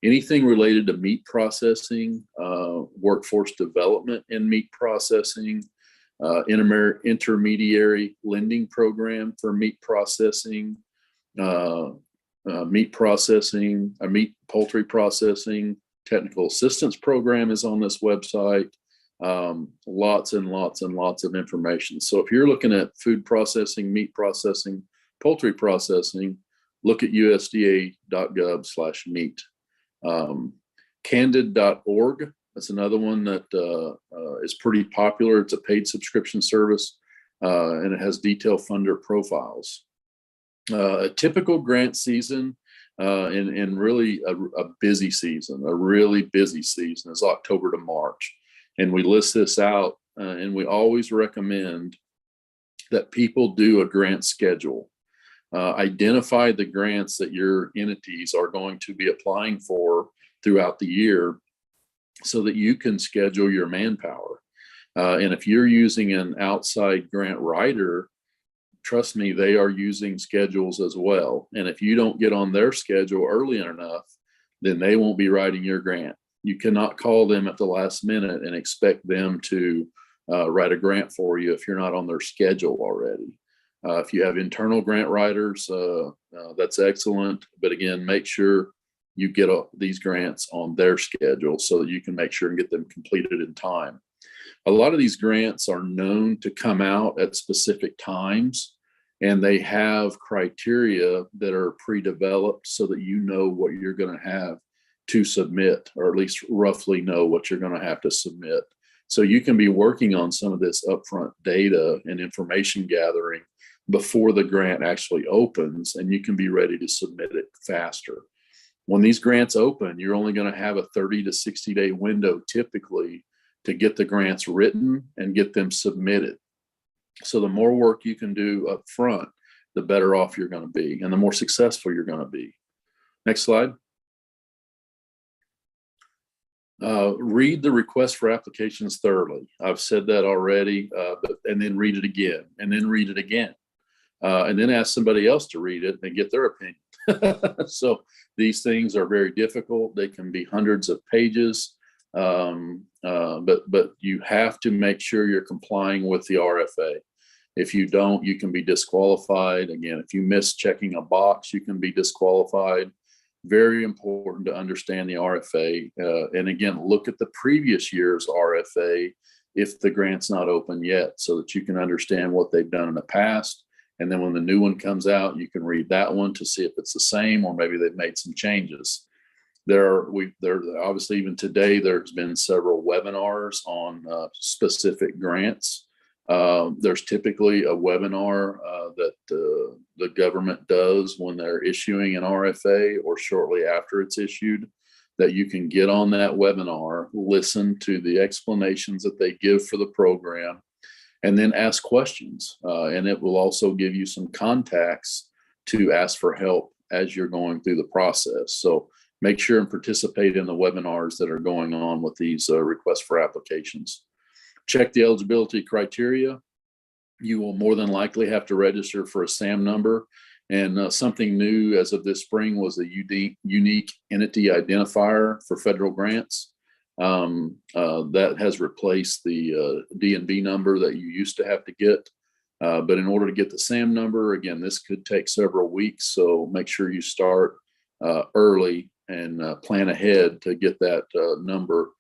Anything related to meat processing, workforce development in meat processing, intermediary lending program for meat processing, meat poultry processing, technical assistance program is on this website. Lots and lots and lots of information. So if you're looking at food processing, meat processing, poultry processing, look at USDA.gov/meat. Candid.org, that's another one that is pretty popular. It's a paid subscription service, and it has detailed funder profiles. A typical grant season and really a busy season, a really busy season is October to March. And we list this out, and we always recommend that people do a grant schedule. Identify the grants that your entities are going to be applying for throughout the year so that you can schedule your manpower. And if you're using an outside grant writer, trust me, they are using schedules as well. And if you don't get on their schedule early enough, then they won't be writing your grant. You cannot call them at the last minute and expect them to write a grant for you if you're not on their schedule already. If you have internal grant writers, that's excellent. But again, make sure you get these grants on their schedule so that you can make sure and get them completed in time. A lot of these grants are known to come out at specific times, and they have criteria that are pre-developed so that you know what you're going to have to submit, or at least roughly know what you're going to have to submit. So you can be working on some of this upfront data and information gathering before the grant actually opens, and you can be ready to submit it faster. When these grants open, you're only going to have a 30 to 60 day window typically to get the grants written and get them submitted. So the more work you can do up front, the better off you're going to be and the more successful you're going to be. Next slide. Read the request for applications thoroughly. I've said that already, and then read it again, and then read it again, and then ask somebody else to read it and get their opinion. So these things are very difficult. They can be hundreds of pages, but you have to make sure you're complying with the RFA. If you don't, you can be disqualified. Again, if you miss checking a box, you can be disqualified. Very important to understand the RFA. And again, look at the previous year's RFA if the grant's not open yet, so that you can understand what they've done in the past. And then when the new one comes out, you can read that one to see if it's the same, or maybe they've made some changes. There obviously, even today, there's been several webinars on specific grants. There's typically a webinar that the government does when they're issuing an RFA or shortly after it's issued that you can get on that webinar, listen to the explanations that they give for the program, and then ask questions. And it will also give you some contacts to ask for help as you're going through the process. So make sure and participate in the webinars that are going on with these requests for applications. Check the eligibility criteria. You will more than likely have to register for a SAM number. And something new as of this spring was a unique entity identifier for federal grants. That has replaced the D&B number that you used to have to get. But in order to get the SAM number, again, this could take several weeks. So make sure you start early and plan ahead to get that number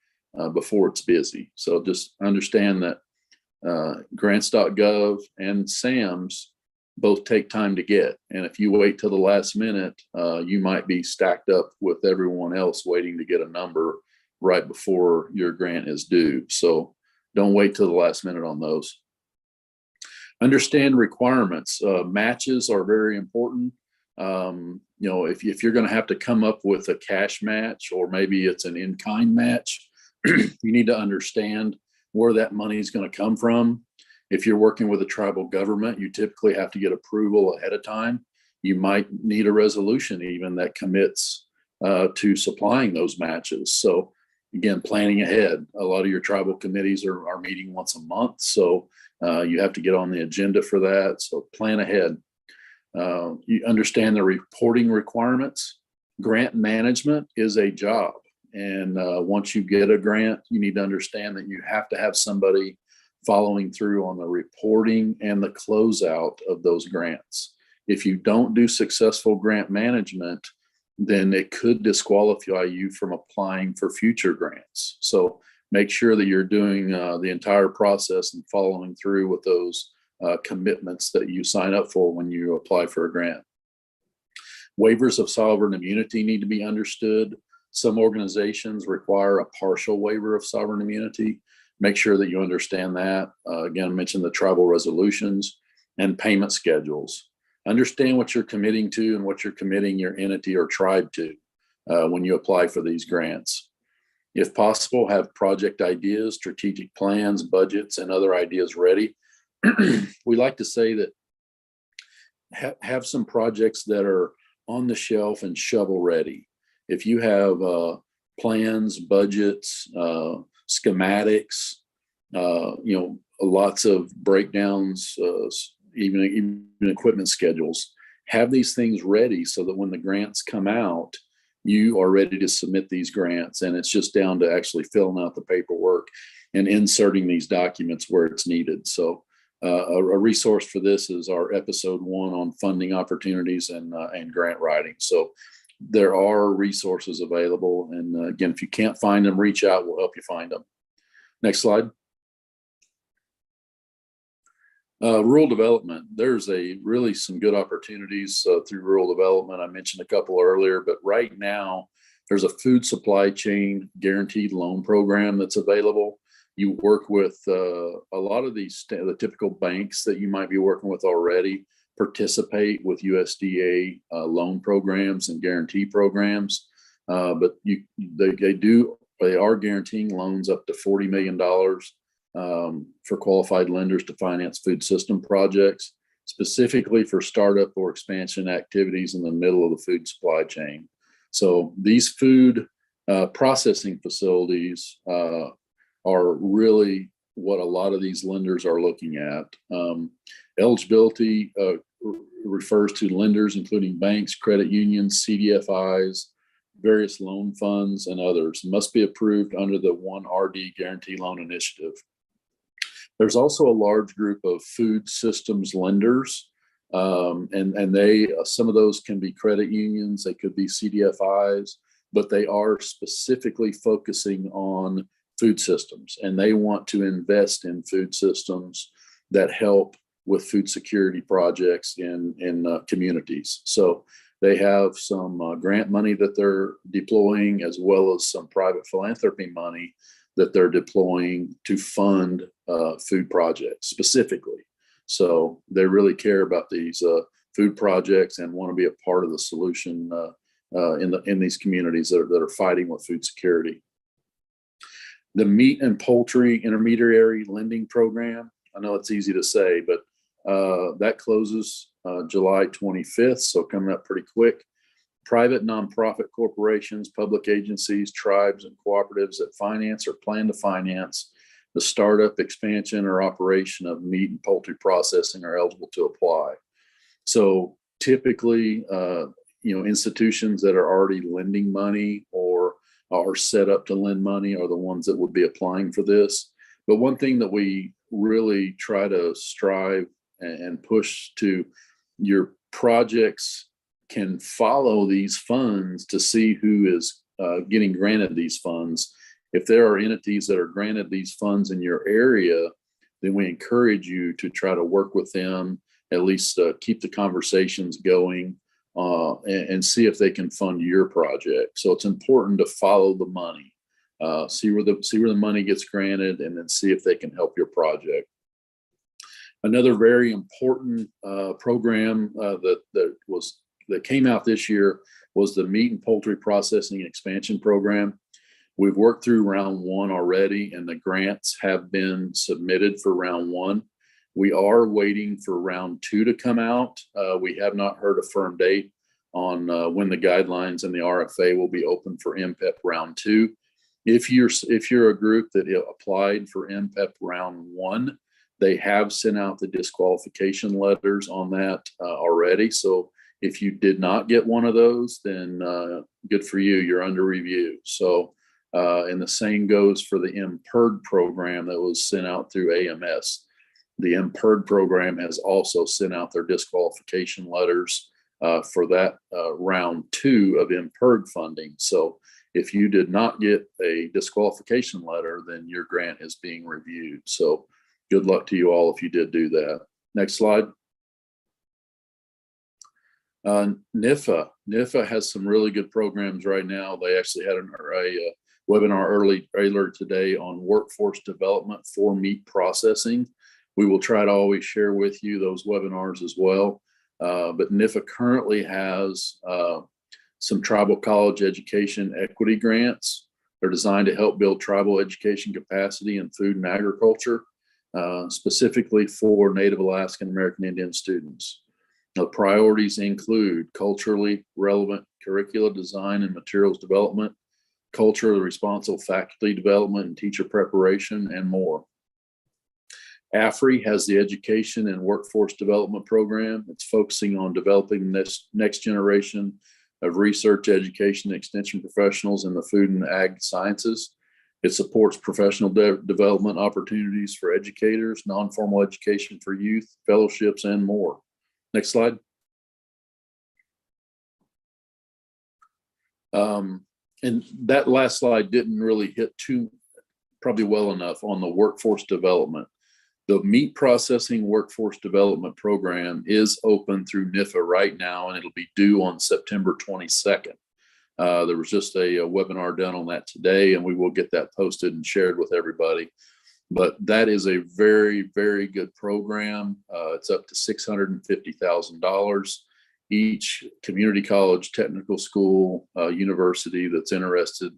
before it's busy. So just understand that grants.gov and SAMs both take time to get. And if you wait till the last minute, you might be stacked up with everyone else waiting to get a number right before your grant is due. So don't wait till the last minute on those. Understand requirements. Matches are very important. If you're going to have to come up with a cash match, or maybe it's an in-kind match, you need to understand where that money is going to come from. If you're working with a tribal government, you typically have to get approval ahead of time. You might need a resolution even that commits to supplying those matches. So again, planning ahead. A lot of your tribal committees are meeting once a month. So you have to get on the agenda for that. So plan ahead. You understand the reporting requirements. Grant management is a job. And once you get a grant, you need to understand that you have to have somebody following through on the reporting and the closeout of those grants. If you don't do successful grant management, then it could disqualify you from applying for future grants. So make sure that you're doing the entire process and following through with those commitments that you sign up for when you apply for a grant. Waivers of sovereign immunity need to be understood. Some organizations require a partial waiver of sovereign immunity. Make sure that you understand that. Again, I mentioned the tribal resolutions and payment schedules. Understand what you're committing to and what you're committing your entity or tribe to when you apply for these grants. If possible, have project ideas, strategic plans, budgets, and other ideas ready. We like to say that have some projects that are on the shelf and shovel ready. If you have plans, budgets, schematics, lots of breakdowns, even equipment schedules, have these things ready so that when the grants come out, you are ready to submit these grants. And it's just down to actually filling out the paperwork and inserting these documents where it's needed. So a resource for this is our episode 1 on funding opportunities and grant writing. So there are resources available. And again, if you can't find them, reach out, we'll help you find them. Next slide. Rural development. There's really some good opportunities through rural development. I mentioned a couple earlier, but right now there's a food supply chain guaranteed loan program that's available. You work with a lot of the typical banks that you might be working with already, participate with USDA loan programs and guarantee programs, but they are guaranteeing loans up to $40 million for qualified lenders to finance food system projects, specifically for startup or expansion activities in the middle of the food supply chain. So these food processing facilities are really what a lot of these lenders are looking at. Eligibility refers to lenders, including banks, credit unions, CDFIs, various loan funds, and others. Must be approved under the 1RD Guarantee Loan Initiative. There's also a large group of food systems lenders, and some of those can be credit unions, they could be CDFIs, but they are specifically focusing on food systems, and they want to invest in food systems that help with food security projects in communities. So they have some grant money that they're deploying, as well as some private philanthropy money that they're deploying to fund food projects specifically. So they really care about these food projects and want to be a part of the solution in these communities that are fighting with food security. The meat and poultry intermediary lending program. I know it's easy to say, but that closes July 25th, so coming up pretty quick. Private nonprofit corporations, public agencies, tribes, and cooperatives that finance or plan to finance the startup, expansion, or operation of meat and poultry processing are eligible to apply. So typically, institutions that are already lending money or are set up to lend money are the ones that would be applying for this. But one thing that we really try to strive and push to, your projects can follow these funds to see who is getting granted these funds. If there are entities that are granted these funds in your area, then we encourage you to try to work with them, at least keep the conversations going and see if they can fund your project. So it's important to follow the money, see where the money gets granted, and then see if they can help your project. Another very important program that came out this year was the Meat and Poultry Processing Expansion Program. We've worked through round one already, and the grants have been submitted for round one. We are waiting for round two to come out. We have not heard a firm date on when the guidelines and the RFA will be open for MPEP round two. If you're a group that applied for MPEP round one, they have sent out the disqualification letters on that already. So if you did not get one of those, then good for you, you're under review. So, and the same goes for the MPERD program that was sent out through AMS. The MPERD program has also sent out their disqualification letters for that round two of MPERD funding. So if you did not get a disqualification letter, then your grant is being reviewed. So good luck to you all if you did do that. Next slide. NAAF has some really good programs right now. They actually had a webinar earlier today on workforce development for meat processing. We will try to always share with you those webinars as well. But NAAF currently has some tribal college education equity grants. They're designed to help build tribal education capacity in food and agriculture, specifically for Native Alaskan American Indian students. The priorities include culturally relevant curricula design and materials development, culturally responsible faculty development and teacher preparation, and more. AFRI has the Education and Workforce Development Program. It's focusing on developing this next generation of research, education, and extension professionals in the food and ag sciences. It supports professional development opportunities for educators, non-formal education for youth, fellowships, and more. Next slide. And that last slide didn't really hit probably well enough on the workforce development. The meat processing workforce development program is open through NIFA right now, and it'll be due on September 22nd. There was just a webinar done on that today, and we will get that posted and shared with everybody. But that is a very, very good program. It's up to $650,000. Each community college, technical school, university that's interested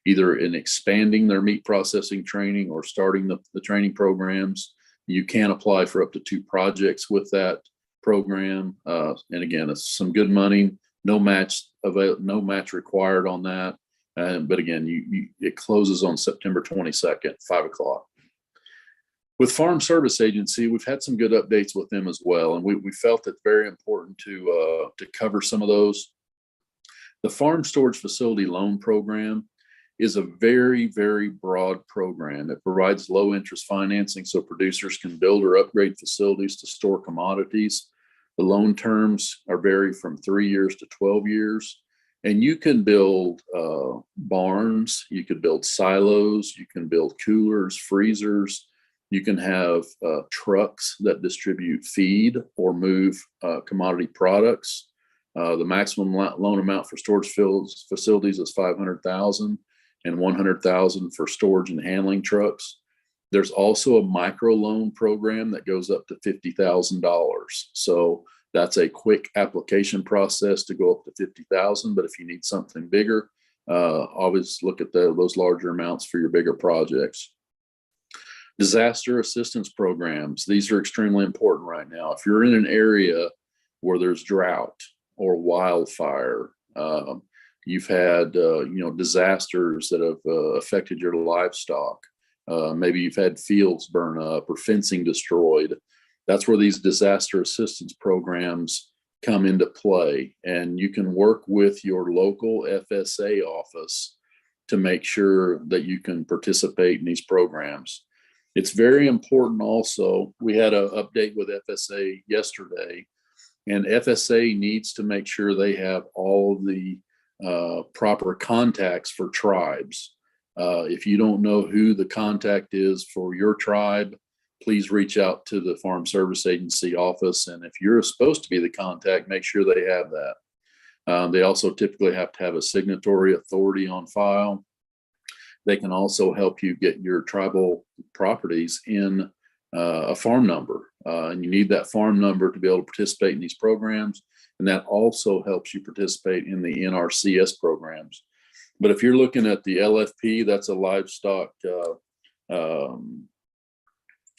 either in expanding their meat processing training or starting the training programs, you can apply for up to 2 projects with that program. And again, it's some good money, no match required on that. But again, it closes on September 22nd, 5 o'clock. With Farm Service Agency, we've had some good updates with them as well, and we felt it very important to cover some of those. The Farm Storage Facility Loan Program is a very, very broad program. It provides low interest financing so producers can build or upgrade facilities to store commodities. The loan terms vary from 3 years to 12 years. And you can build barns, you could build silos, you can build coolers, freezers. You can have trucks that distribute feed or move commodity products. The maximum loan amount for storage facilities is $500,000 and $100,000 for storage and handling trucks. There's also a micro loan program that goes up to $50,000. So That's a quick application process to go up to 50,000. But if you need something bigger, always look at those larger amounts for your bigger projects. Disaster assistance programs. These are extremely important right now. If you're in an area where there's drought or wildfire, you've had disasters that have affected your livestock. Maybe you've had fields burn up or fencing destroyed. That's where these disaster assistance programs come into play. And you can work with your local FSA office to make sure that you can participate in these programs. It's very important also. We had an update with FSA yesterday, and FSA needs to make sure they have all of the proper contacts for tribes. If you don't know who the contact is for your tribe, please reach out to the Farm Service Agency office. And if you're supposed to be the contact, make sure they have that. They also typically have to have a signatory authority on file. They can also help you get your tribal properties in a farm number. And you need that farm number to be able to participate in these programs. And that also helps you participate in the NRCS programs. But if you're looking at the LFP, that's a livestock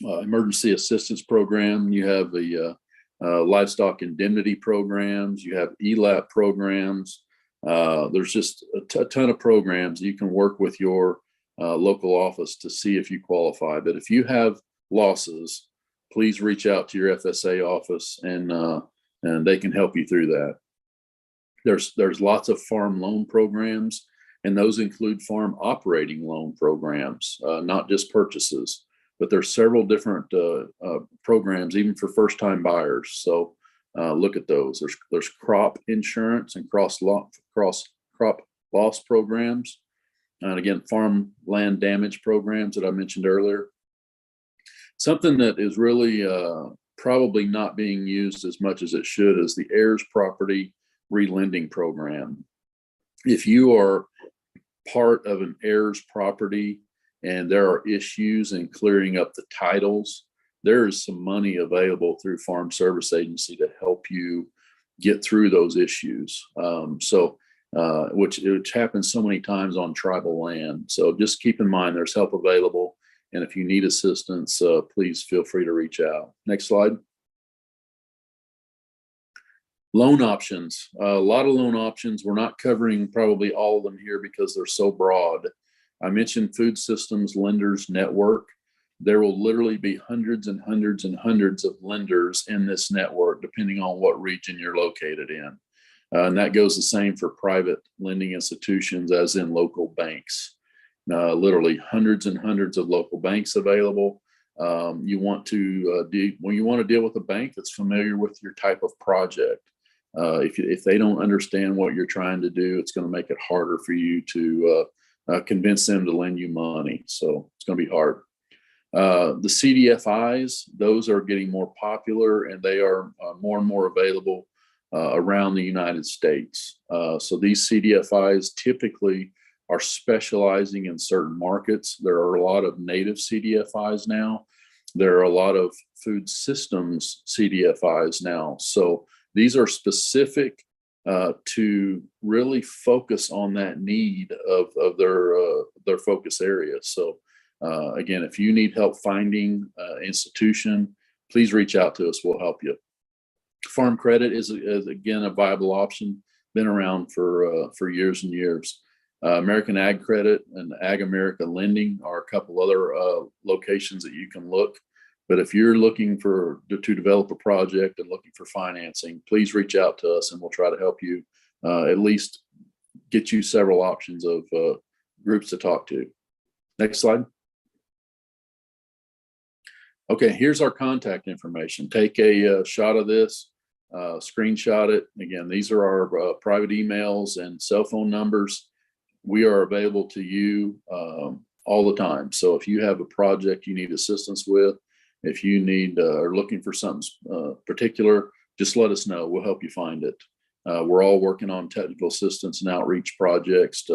emergency assistance program. You have the livestock indemnity programs. You have ELAP programs. There's just a ton of programs. You can work with your local office to see if you qualify. But if you have losses, please reach out to your FSA office, and they can help you through that. There's lots of farm loan programs, and those include farm operating loan programs, not just purchases. But there's several different programs, even for first-time buyers. So look at those. There's crop insurance and cross crop loss programs, and again, farm land damage programs that I mentioned earlier. Something that is really probably not being used as much as it should is the heirs property relending program. If you are part of an heirs property and there are issues in clearing up the titles, there is some money available through Farm Service Agency to help you get through those issues. Which happens so many times on tribal land. So just keep in mind there's help available. And if you need assistance, please feel free to reach out. Next slide. Loan options. A lot of loan options. We're not covering probably all of them here because they're so broad. I mentioned Food Systems Lenders Network. There will literally be hundreds and hundreds and hundreds of lenders in this network, depending on what region you're located in. And that goes the same for private lending institutions as in local banks. Literally hundreds and hundreds of local banks available. You want to deal with a bank that's familiar with your type of project. If they don't understand what you're trying to do, it's going to make it harder for you to convince them to lend you money. So it's going to be hard. The CDFIs, those are getting more popular, and they are more and more available around the United States. So these CDFIs typically are specializing in certain markets. There are a lot of native CDFIs now. There are a lot of food systems CDFIs now. So these are specific to really focus on that need of their focus area. So again, if you need help finding institution, please reach out to us. We'll help you. Farm credit is again a viable option. Been around for years and years. American Ag Credit and Ag America Lending are a couple other locations that you can look. But if you're looking to develop a project and looking for financing, please reach out to us and we'll try to help you at least get you several options of groups to talk to. Next slide. Okay, here's our contact information. Take a shot of this, screenshot it. Again, these are our private emails and cell phone numbers. We are available to you all the time. So if you have a project you need assistance with, if you are looking for something particular, just let us know. We'll help you find it. We're all working on technical assistance and outreach projects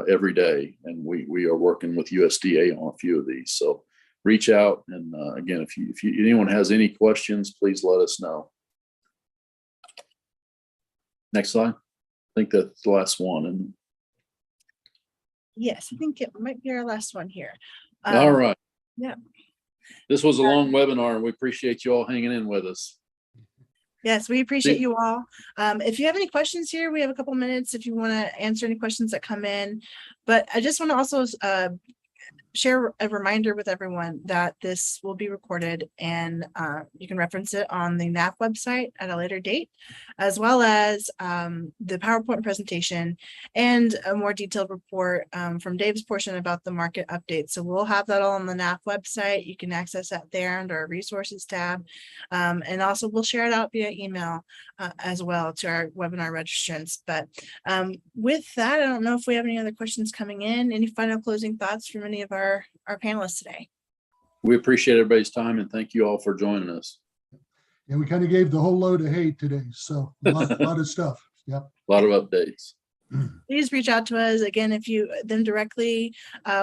every day, and we are working with USDA on a few of these. So reach out, and again, if anyone has any questions, please let us know. Next slide. I think that's the last one. And Yes, I think it might be our last one here. all right. yeah. This was a long webinar, and we appreciate you all hanging in with us. Yes, we appreciate you all. If you have any questions here, we have a couple minutes if you want to answer any questions that come in. But I just want to also share a reminder with everyone that this will be recorded, and you can reference it on the NAAF website at a later date, as well as the PowerPoint presentation and a more detailed report from Dave's portion about the market update. So we'll have that all on the NAAF website. You can access that there under our resources tab. And also we'll share it out via email as well to our webinar registrants. But with that, I don't know if we have any other questions coming in. Any final closing thoughts from any of our panelists today? We appreciate everybody's time, and thank you all for joining us. And we kind of gave the whole load of hate today. So a lot of stuff. Yep. A lot of updates. Please reach out to us again if you them directly,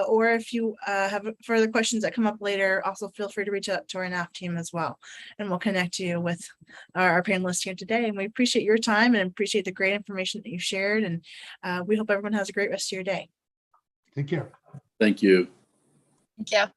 or if you have further questions that come up later. Also, feel free to reach out to our NAAF team as well, and we'll connect you with our panelists here today. And we appreciate your time and appreciate the great information that you shared. And we hope everyone has a great rest of your day. Take care. Thank you. Thank you.